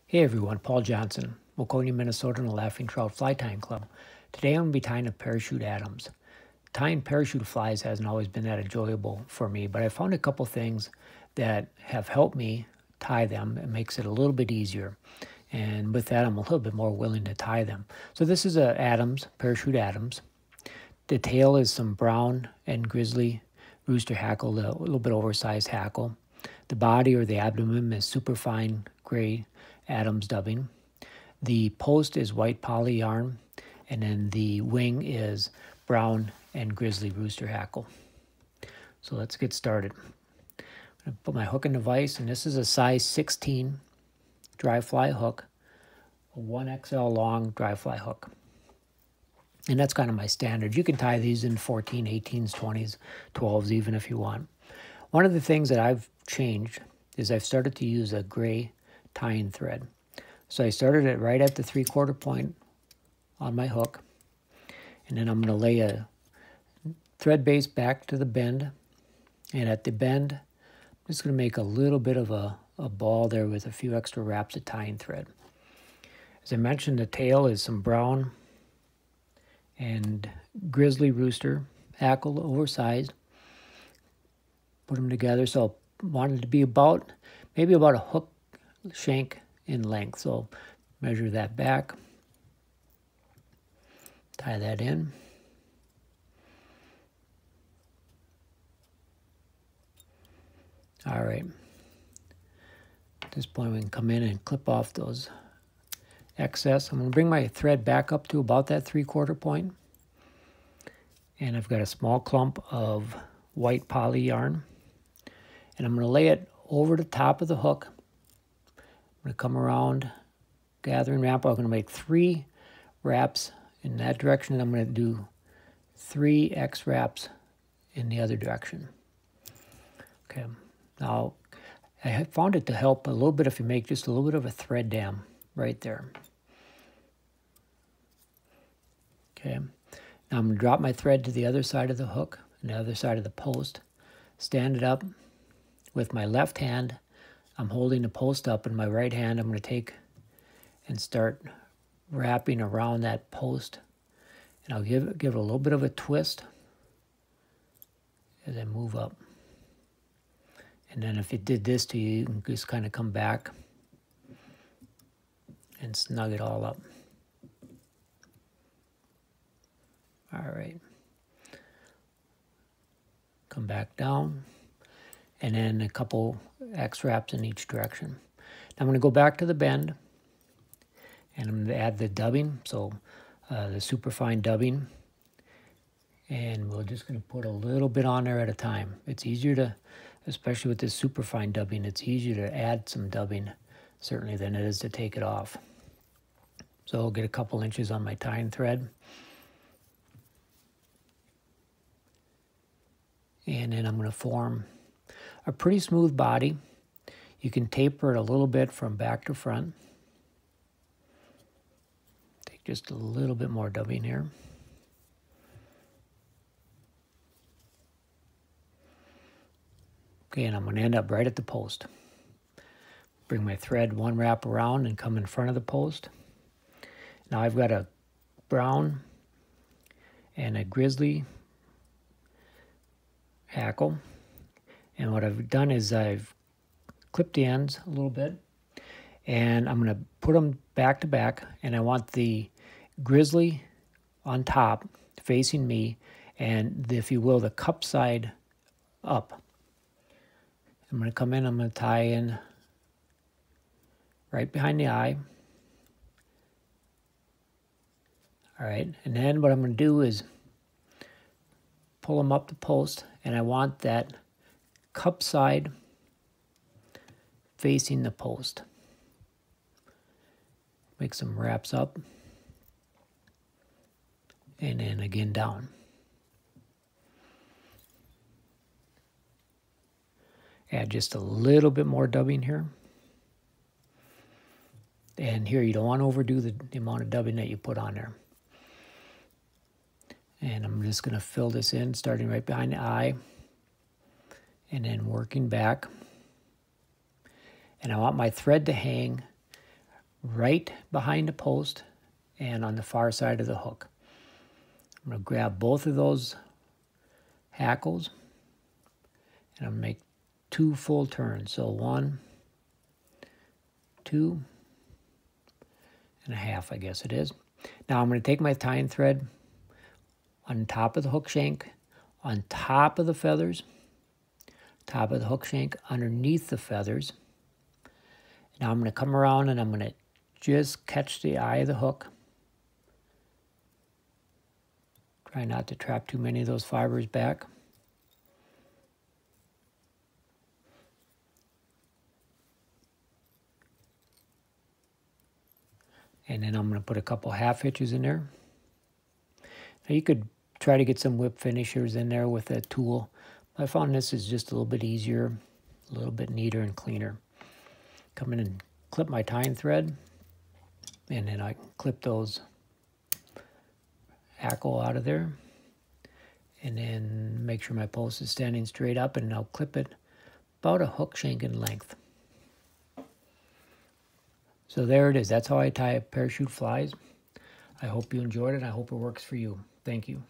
Hey everyone, Paul Johnson, Waconia, Minnesota, and the Laughing Trout Fly Tying Club. Today I'm going to be tying a parachute Adams. Tying parachute flies hasn't always been that enjoyable for me, but I found a couple things that have helped me tie them. It makes it a little bit easier. And with that, I'm a little bit more willing to tie them. So this is a Adams, parachute Adams. The tail is some brown and grizzly rooster hackle, a little bit oversized hackle. The body or the abdomen is superfine gray Adams dubbing. The post is white poly yarn, and then the wing is brown and grizzly rooster hackle. So let's get started. I'm going to put my hook in the vise, and this is a size 16 dry fly hook, a 1XL long dry fly hook. And that's kind of my standard. You can tie these in 14, 18s, 20s, 12s even if you want. One of the things that I've changed is I've started to use a gray tying thread. So I started it right at the 3/4 point on my hook. And then I'm going to lay a thread base back to the bend. And at the bend, I'm just going to make a little bit of a ball there with a few extra wraps of tying thread. As I mentioned, the tail is some brown and grizzly rooster hackle, oversized. Put them together. So I wanted to be maybe about a hook shank in length. So measure that back. Tie that in. All right. At this point, we can come in and clip off those excess. I'm going to bring my thread back up to about that 3/4 point. And I've got a small clump of white poly yarn. And I'm going to lay it over the top of the hook. I'm going to come around, gathering wrap. I'm going to make 3 wraps in that direction. And I'm going to do 3 X wraps in the other direction. Okay. Now, I have found it to help a little bit if you make just a little bit of a thread dam right there. Okay. Now I'm going to drop my thread to the other side of the hook and the other side of the post. Stand it up. With my left hand, I'm holding the post up, and my right hand, I'm going to take and start wrapping around that post. And I'll give it a little bit of a twist as I move up. And then if it did this to you, you can just kind of come back and snug it all up. All right. Come back down. And then a couple X wraps in each direction. Now I'm going to go back to the bend, and I'm going to add the dubbing, so the superfine dubbing. And we're just going to put a little bit on there at a time. It's easier to, especially with this superfine dubbing, it's easier to add some dubbing, certainly, than it is to take it off. So I'll get a couple inches on my tying thread. And then I'm going to form a pretty smooth body. You can taper it a little bit from back to front. Take just a little bit more dubbing here. Okay, and I'm going to end up right at the post. Bring my thread 1 wrap around and come in front of the post. Now I've got a brown and a grizzly hackle. And what I've done is I've clipped the ends a little bit, and I'm going to put them back to back, and I want the grizzly on top facing me, and if you will, the cup side up. I'm going to come in, I'm going to tie in right behind the eye. All right, and then what I'm going to do is pull them up the post, and I want that cup side facing the post. Make some wraps up, and then again down. Add just a little bit more dubbing here. And here, you don't want to overdo the amount of dubbing that you put on there. And I'm just going to fill this in, starting right behind the eye, and then working back. And I want my thread to hang right behind the post and on the far side of the hook. I'm going to grab both of those hackles and I'll make 2 full turns. So 1, 2 and a half, I guess it is. Now I'm going to take my tying thread on top of the hook shank, on top of the feathers, top of the hook shank, underneath the feathers. Now I'm going to come around and I'm going to just catch the eye of the hook. Try not to trap too many of those fibers back. And then I'm going to put a couple half hitches in there. Now you could try to get some whip finishers in there with a tool. I found this is just a little bit easier, a little bit neater and cleaner. Come in and clip my tying thread, and then I can clip those hackle out of there. And then make sure my post is standing straight up, and I'll clip it about a hook shank in length. So there it is. That's how I tie parachute flies. I hope you enjoyed it. I hope it works for you. Thank you.